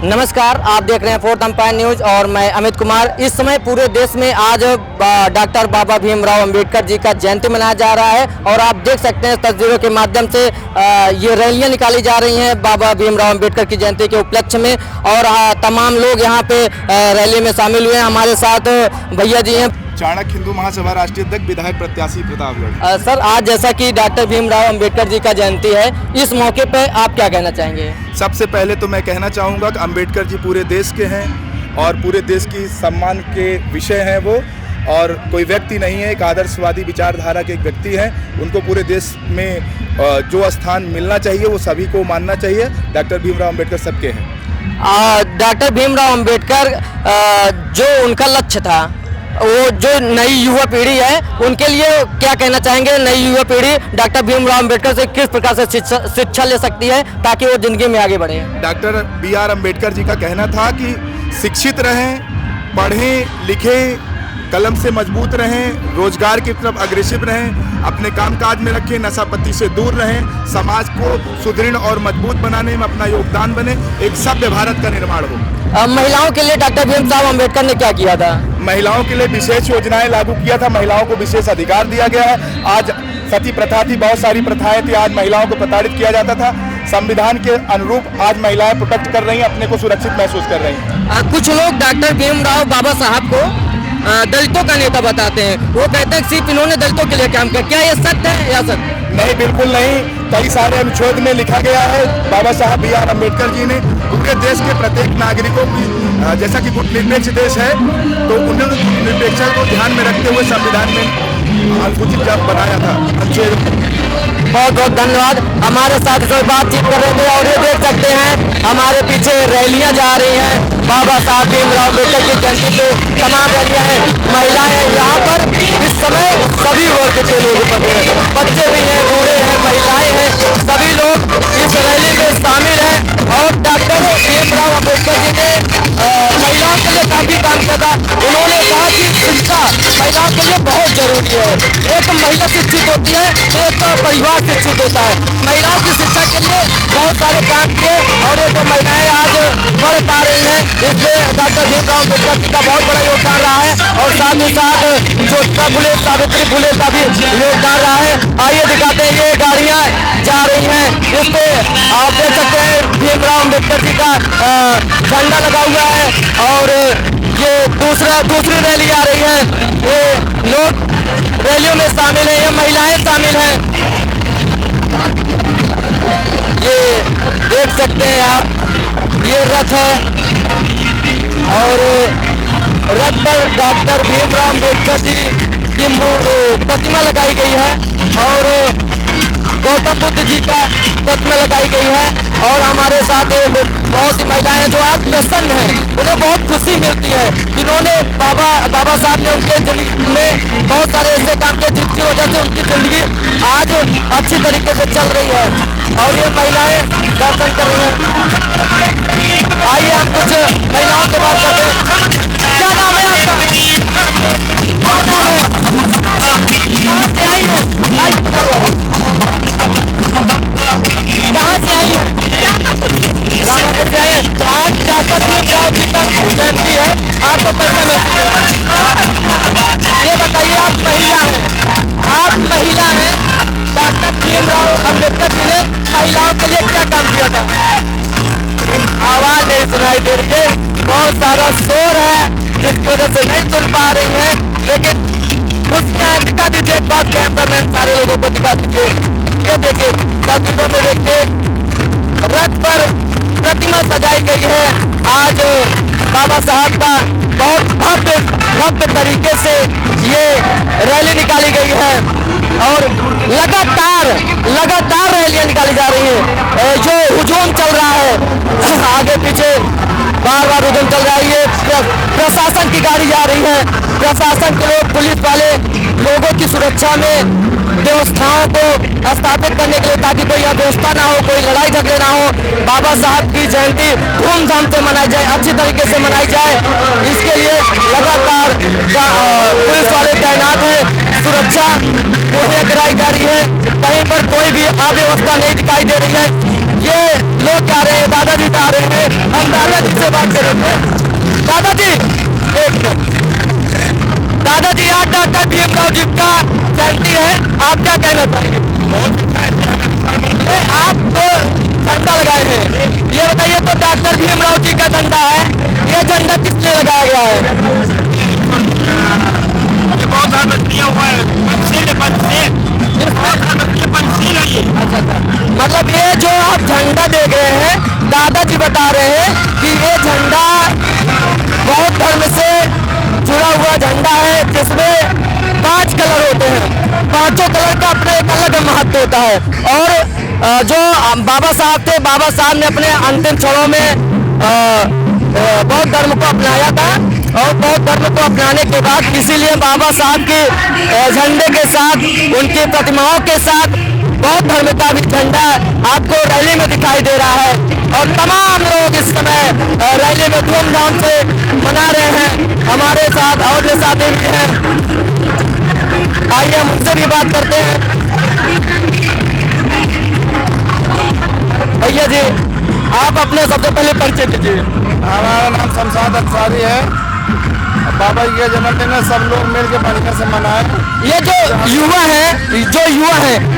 नमस्कार, आप देख रहे हैं फोर्थ अंपायर न्यूज और मैं अमित कुमार। इस समय पूरे देश में आज डॉक्टर बाबा भीमराव अंबेडकर जी का जयंती मनाया जा रहा है और आप देख सकते हैं तस्वीरों के माध्यम से ये रैलियां निकाली जा रही हैं बाबा भीमराव अंबेडकर की जयंती के उपलक्ष्य में और तमाम लोग यहाँ पे रैली में शामिल हुए हैं। हमारे साथ भैया जी हैं, चाणक्य हिंदू महासभा राष्ट्रीय अध्यक्ष विधायक प्रत्याशी प्रतापगढ़। सर आज जैसा कि डॉक्टर भीमराव अंबेडकर जी का जयंती है, इस मौके पे आप क्या कहना चाहेंगे? सबसे पहले तो मैं कहना चाहूँगा कि अंबेडकर जी पूरे देश के हैं और पूरे देश की सम्मान के विषय हैं वो, और कोई व्यक्ति नहीं है, एक आदर्शवादी विचारधारा के एक व्यक्ति हैं। उनको पूरे देश में जो स्थान मिलना चाहिए वो सभी को मानना चाहिए। डॉक्टर भीमराव अंबेडकर सबके हैं। डॉक्टर भीमराव अंबेडकर जो उनका लक्ष्य था, वो जो नई युवा पीढ़ी है उनके लिए क्या कहना चाहेंगे? नई युवा पीढ़ी डॉक्टर भीमराव अंबेडकर से किस प्रकार से शिक्षा ले सकती है ताकि वो जिंदगी में आगे बढ़े? डॉक्टर BR अम्बेडकर जी का कहना था कि शिक्षित रहें, पढ़ें लिखें, कलम से मजबूत रहें, रोजगार की तरफ अग्रेसिव रहें, अपने कामकाज में रखें, नशापत्ती से दूर रहें, समाज को सुदृढ़ और मजबूत बनाने में अपना योगदान बने, एक सभ्य भारत का निर्माण हो। महिलाओं के लिए डॉक्टर भीमराव अंबेडकर ने क्या किया था? महिलाओं के लिए विशेष योजनाएं लागू किया था, महिलाओं को विशेष अधिकार दिया गया है। आज सती प्रथा थी, बहुत सारी प्रथाएं थी, आज महिलाओं को प्रताड़ित किया जाता था। संविधान के अनुरूप आज महिलाएं प्रोटेक्ट कर रही हैं, अपने को सुरक्षित महसूस कर रही हैं। कुछ लोग डॉक्टर भीमराव बाबा साहब को दलितों का नेता बताते हैं, वो कहते हैं सिर्फ इन्होंने दलितों के लिए काम किया। क्या ये सत्य है या सत्य? नहीं, बिल्कुल नहीं। कई सारे अनुच्छेद में लिखा गया है बाबा साहब BR अम्बेडकर जी ने पूरे देश के प्रत्येक नागरिकों की, जैसा कि गुटनिरपेक्ष देश है तो उन्होंने गुटनिरपेक्षता को ध्यान में रखते हुए संविधान में अनुसूचित जाति बनाया था अनुच्छेद। बहुत बहुत धन्यवाद। हमारे साथ जो बातचीत कर रहे थे और ये देख सकते हैं हमारे पीछे रैलियां जा रही हैं बाबा साहब भीमराव अम्बेडकर की जयंती पे। तमाम रैलियां हैं, महिलाएं यहाँ पर इस समय सभी वर्ग के लोग उपस्थित हैं, बच्चे भी हैं, बूढ़े हैं, महिलाएं हैं, सभी लोग इस रैली में शामिल हैं। और डॉक्टर भीमराव अम्बेडकर जी ने महिलाओं के लिए काफी काम किया था। उन्होंने कहा कि शिक्षा महिलाओं के लिए बहुत जरूरी है। एक महिला शिक्षित होती है तो एक परिवार शिक्षित होता है। महिलाओं की शिक्षा के लिए बहुत सारे काम किए और ये जो महिलाएं आज बढ़ पा रही हैं, इसमें डॉक्टर भीमराव अम्बेडकर जी का बहुत बड़ा योगदान रहा है और साथ ही साथ ज्योतिबा फुले, सावित्री फुले का भी योगदान रहा है। आइए दिखाते हैं, ये गाड़ियां जा रही हैं, इस पे आप देख सकते हैं भीमराव अम्बेडकर जी का झंडा लगा हुआ है और ये दूसरी रैली आ रही है। ये लोग रैलियों में शामिल हैं, ये महिलाएं शामिल हैं। ये देख सकते हैं आप, ये रथ है और रथ पर डॉक्टर भीमराव अम्बेडकर जी की प्रतिमा लगाई गई है और गौतम बुद्ध जी का प्रतिमा लगाई गई है। और हमारे साथ बहुत सी महिलाएं जो आज प्रसन्न हैं, उन्हें बहुत खुशी मिलती है। जिन्होंने बाबा साहब ने उनके जिंदगी में बहुत सारे ऐसे काम किए जिसकी वजह से उनकी जिंदगी आज अच्छी तरीके से चल रही है और ये महिलाएं दर्शन कर रही हैं। आइए हम कुछ महिलाओं से बात करते हैं। क्या नाम है आपका? कहाँ से आई हो? कहाँ से आई हो? रामनगर से आई है। आज डॉक्टर भीमराव जी का जयंती है, आपको कैसा महसूस? ये बताइए, आप महिला हैं, डॉक्टर भीमराव अम्बेडकर जी ने महिलाओं के लिए क्या काम किया था? आवाज नहीं सुनाई दे रही है, बहुत सारा शोर है जिसकी वजह से नहीं सुन पा रही है, लेकिन उसमें दिखा दीजिए, बात कैमरा मैन सारे लोगों को दिखा दीजिए। ये देखिए तस्वीरों में देखिए, रथ पर प्रतिमा सजाई गई है। आज बाबा साहब का बहुत भव्य तरीके से ये रैली निकाली गई है और लगातार रैलियां निकाली जा रही है। जो हुजूम चल रहा है, आगे पीछे बार हुजूम चल रहा है। ये प्रशासन की गाड़ी जा रही है, प्रशासन के लोग, पुलिस वाले लोगों की सुरक्षा में व्यवस्थाओं को स्थापित करने के लिए, ताकि कोई अव्यवस्था ना हो, कोई लड़ाई झगड़े ना हो। बाबा साहब की जयंती धूमधाम से मनाई जाए, अच्छी तरीके से मनाई जाए, इसके लिए लगातार पुलिस वाले तैनात हैं, सुरक्षा मुहैया कराई जा रही है। कहीं पर कोई भी अव्यवस्था नहीं दिखाई दे रही है। ये लोग जा रहे हैं, दादाजी जा रहे हैं, हम दादाजी से बात करेंगे। दादाजी एक मिनट। दादाजी आज डॉक्टर भीमराव जी का जयंती है, आप क्या कहना चाहेंगे? आप तो झंडा लगाए हैं, ये बताइए तो डॉक्टर भीमराव जी का झंडा है, ये झंडा किस लिए लगाया गया है? बहुत सारा दिया हुआ है, मतलब ये जो आप झंडा देख रहे हैं, दादाजी बता रहे हैं कि ये झंडा बौद्ध धर्म से जुड़ा हुआ झंडा है, जिसमें 5 कलर होते हैं, 5 कलर का अपना एक अलग महत्व होता है। और जो बाबा साहब थे, बाबा साहब ने अपने अंतिम क्षणों में बौद्ध धर्म को अपनाया था, और बौद्ध धर्म को अपनाने के बाद इसीलिए बाबा साहब के झंडे के साथ, उनकी प्रतिमाओं के साथ बौद्ध धर्म का भी झंडा आपको रैली में दिखाई दे रहा है। और तमाम लोग इस समय रैली में धूमधाम से मना रहे हैं। हमारे साथ और भी साथी भी हैं, आइए हम उनसे भी बात करते हैं। भैया जी, आप अपने सबसे पहले परिचय दीजिए। हमारा नाम शमशाद अंसारी है। बाबा जी का जन्मदिन है, सब लोग मिल के बढ़िया से मनाए। ये जो युवा है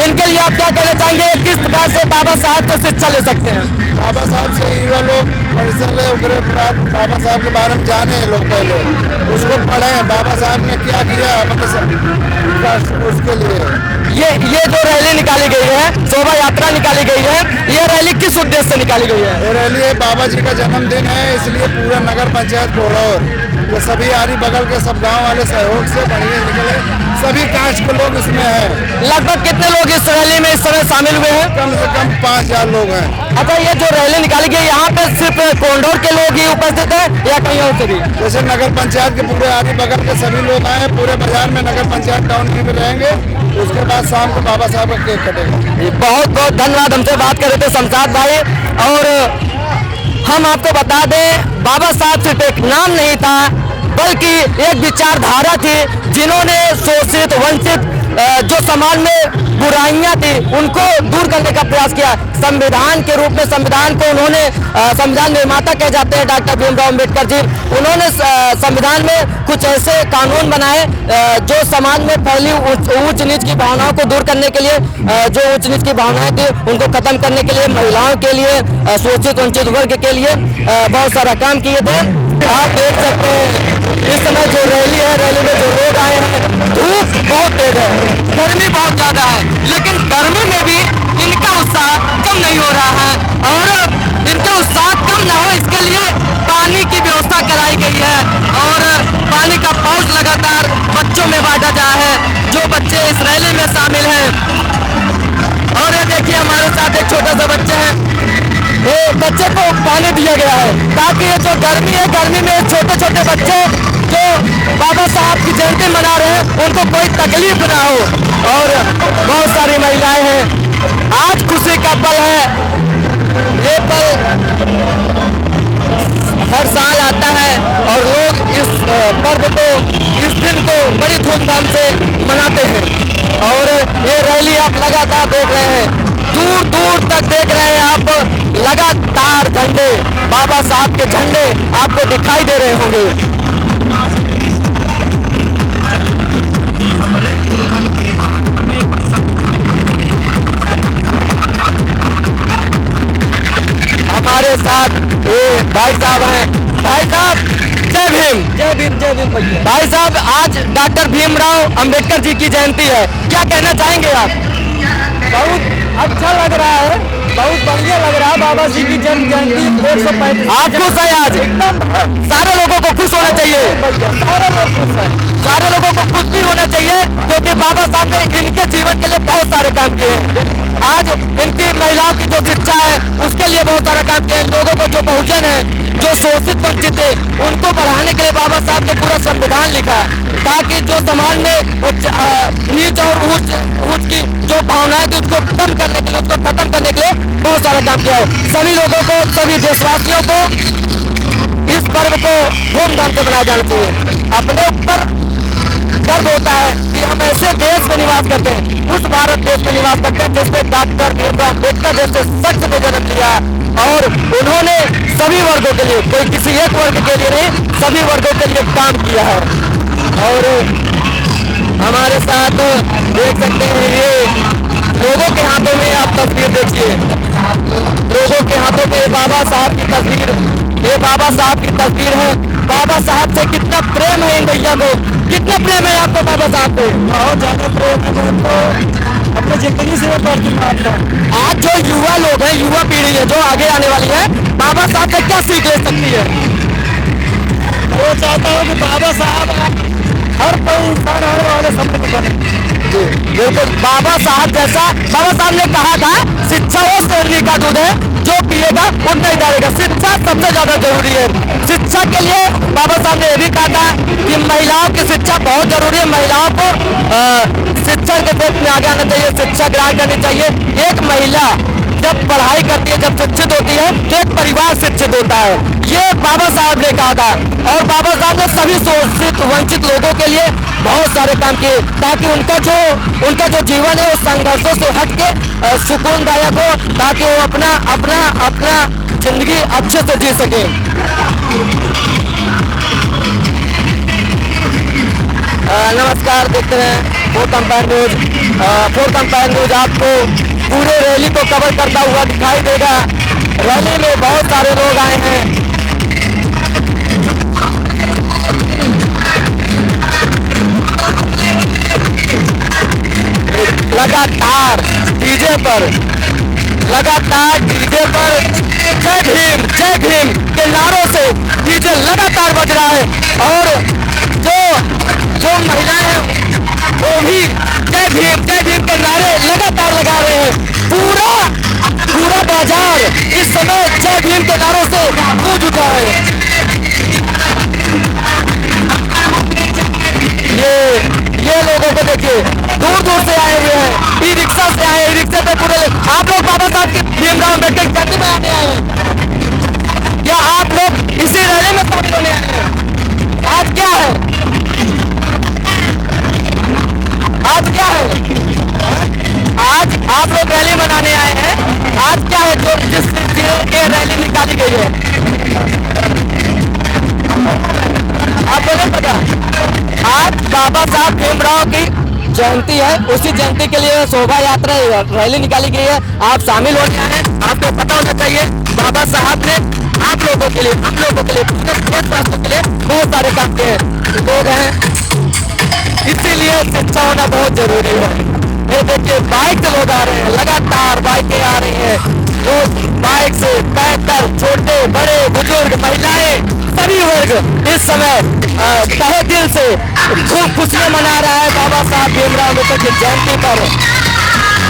इनके लिए आप क्या कहना चाहेंगे? किस प्रकार से बाबा साहब से शिक्षा ले सकते हैं? बाबा साहब से युवा लोग परिसर ले उगरे बाबा साहब के बारे में जाने लोग, पहले उसको पढ़े, बाबा साहब ने क्या किया मतलब उसके लिए। ये जो रैली निकाली गई है, शोभा यात्रा निकाली गई है, ये रैली किस उद्देश्य से निकाली गई है? ये रैली है बाबा जी का जन्मदिन है, इसलिए पूरा नगर पंचायत घोड़ौर, ये सभी आरी बगल के सब गांव वाले सहयोग से बढ़िया निकले, सभी कास्ट के लोग इसमें हैं। लगभग कितने लोग इस रैली में इस समय शामिल हुए हैं? कम से कम 5000 लोग हैं। अच्छा, ये जो रैली निकाली गई, यहाँ पे सिर्फ कोंडोर के लोग ही उपस्थित हैं या कहीं और से भी? जैसे नगर पंचायत के पूरे आरी बगल के सभी लोग आए, पूरे बाजार में नगर पंचायत टाउन में रहेंगे, उसके बाद शाम को बाबा साहब का केक कटेगा। बहुत बहुत धन्यवाद। हमसे बात कर रहे थे शमशाद भाई। और हम आपको बता दें, बाबा साहब सिर्फ एक नाम नहीं था, बल्कि एक विचारधारा थी, जिन्होंने शोषित वंचित जो समाज में बुराइयां थी उनको दूर करने का प्रयास किया। संविधान के रूप में संविधान को उन्होंने, संविधान निर्माता कहे जाते हैं डॉक्टर भीमराव अम्बेडकर जी, उन्होंने संविधान में कुछ ऐसे कानून बनाए जो समाज में फैली ऊंच नीच की भावनाओं को दूर करने के लिए, जो ऊंच नीच की भावनाएं थी उनको खत्म करने के लिए, महिलाओं के लिए, शोषित वंचित वर्ग के लिए बहुत सारा काम किए थे। आप देख सकते हैं इस समय जो रैली है, रैली में जो लोग आए हैं, धूप बहुत तेज है, गर्मी बहुत ज्यादा है, लेकिन गर्मी में भी इनका उत्साह कम नहीं हो रहा है। और इनका उत्साह कम ना हो इसके लिए पानी की व्यवस्था कराई गई है, और पानी का पाउच लगातार बच्चों में बांटा जा है, जो बच्चे इस रैली में शामिल हैं। और ये देखिए हमारे साथ एक छोटा सा बच्चा है, ये बच्चे को पानी दिया गया है ताकि ये जो गर्मी है, गर्मी में छोटे छोटे बच्चे जो बाबा साहब की जयंती मना रहे हैं उनको कोई तकलीफ ना हो। और बहुत सारी महिलाएं हैं, आज खुशी का पल है, ये पल हर साल आता है और लोग इस पर्व को, इस दिन को बड़ी धूमधाम से मनाते हैं। और ये रैली आप लगातार देख रहे हैं, दूर दूर तक देख रहे हैं आप, लगातार झंडे, बाबा साहब के झंडे आपको दिखाई दे रहे होंगे। हमारे साथ ये भाई साहब हैं। भाई साहब जय भीम। जय भीम, जय भीम भैया। भाई साहब, आज डॉक्टर भीमराव अंबेडकर जी की जयंती है, क्या कहना चाहेंगे आप? बहुत अच्छा लग रहा है, बहुत बढ़िया लग रहा है। बाबा जी की जन्म जयंती 135। आप खुश हैं आज? एकदम सारे लोगों को खुश होना चाहिए, सारे लोग खुश हैं। सारे लोगों को खुश भी होना चाहिए, क्योंकि बाबा साहब ने इनके जीवन के लिए बहुत सारे काम किए हैं। आज इनकी महिलाओं की जो शिक्षा है उसके लिए बहुत सारा काम किया है। लोगों को जो बहुजन है, जो शोषित वंचित है, उनको बढ़ाने के लिए बाबा साहब ने पूरा संविधान लिखा है, ताकि जो समाज में नीच और ऊंच की जो भावनाएं थी उसको कम करने के लिए, उसको खत्म करने के लिए बहुत सारा काम किया है। सभी लोगों को, सभी देशवासियों को इस पर्व को धूमधाम से मनाया जाना चाहिए। अपने ऊपर गर्व होता है कि हम ऐसे देश में निवास करते हैं, उस भारत देश में निवास करते हैं जिसमें डॉक्टर भीमराव अम्बेडकर जैसे शख्स ने जन्म लिया और उन्होंने सभी वर्गों के लिए, कोई किसी एक वर्ग के लिए नहीं, सभी वर्गों के लिए काम किया है। और हमारे साथ देख सकते हैं ये लोगों के हाथों में आप तस्वीर देखिए, लोगों के हाथों में बाबा साहब की तस्वीर, ये बाबा साहब की तस्वीर है। बाबा साहब से कितना प्रेम है इन भैया को, कितना प्रेम है आपको बाबा साहब को? बहुत ज्यादा प्रेम है उनको, अपने जिंदगी से बढ़ती मानता हूँ। आज जो युवा लोग हैं, युवा पीढ़ी है जो आगे आने वाली है, बाबा साहब से क्या सीख ले सकती है? वो चाहता हूँ कि बाबा साहब हर कोई इंसान आने वाले समय में बने। बिल्कुल, बाबा साहब जैसा, बाबा साहब ने कहा था शिक्षा वो शेरनी का दूध है, जो पिएगा वो नहीं डरेगा। शिक्षा सबसे ज्यादा जरूरी है। शिक्षा के लिए बाबा साहब ने यह भी कहा था कि महिलाओं की शिक्षा बहुत जरूरी है, महिलाओं को शिक्षा के क्षेत्र में आगे आना चाहिए, शिक्षा ग्रहण करनी चाहिए। एक महिला जब पढ़ाई करती है, जब शिक्षित होती है तो एक परिवार शिक्षित होता है, ये बाबा साहब ने कहा था। और बाबा साहब ने सभी शोषित वंचित लोगों के लिए बहुत सारे काम किए ताकि उनका जो जीवन है वो संघर्षों से हट के सुकूनदायक हो, ताकि वो अपना जिंदगी अच्छे से जी सके। नमस्कार, देखते हैं fourth umpire news. Fourth umpire news आपको पूरे रैली को कवर करता हुआ दिखाई देगा। रैली में बहुत सारे लोग आए हैं। लगातार डीजे पर जय भीम के नारों से डीजे लगातार बज रहा है और जो महिलाएं हैं वो भी जय भीम के नारे लगातार लगा रहे हैं। पूरा बाजार इस समय जय भीम के नारों से गूंज उठा है। ये लोगों को देखिए, दूर से आए हुए हैं, ई रिक्शा से आए, ई रिक्शा पे पूरे। आप लोग बाबा साहब की भीमराव अम्बेडकर की जयंती में आने आए हैं या आप लोग इसी रैली में शामिल होने आए हैं? आज क्या है? आज आप लोग रैली मनाने आए हैं। आज क्या है जो जिस रैली निकाली गई है आपको नहीं पता? आज बाबा साहब भीमराव की जयंती है, उसी जयंती के लिए शोभा यात्रा रैली निकाली गई है। आप शामिल होने आए हैं, आपको पता होना चाहिए बाबा साहब ने आप लोगों के लिए, हम लोगों के लिए, देशवासियों के लिए बहुत सारे काम किए हैं। लोग हैं, इसीलिए शिक्षा होना बहुत जरूरी है। ये देखिए, बाइक से लोग आ रहे हैं, लगातार बाइकें आ रही हैं। लोग बाइक से, पैदल, छोटे बड़े बुजुर्ग, महिलाएं, सभी वर्ग इस समय तहे दिल से खूब खुशियां मना रहा है बाबा साहब भीमराव अम्बेडकर की जयंती पर।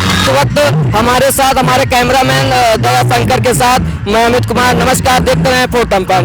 इस वक्त हमारे साथ हमारे कैमरामैन दया शंकर के साथ मैं अमित कुमार। नमस्कार, देखते रहे फोर्थ अंपायर।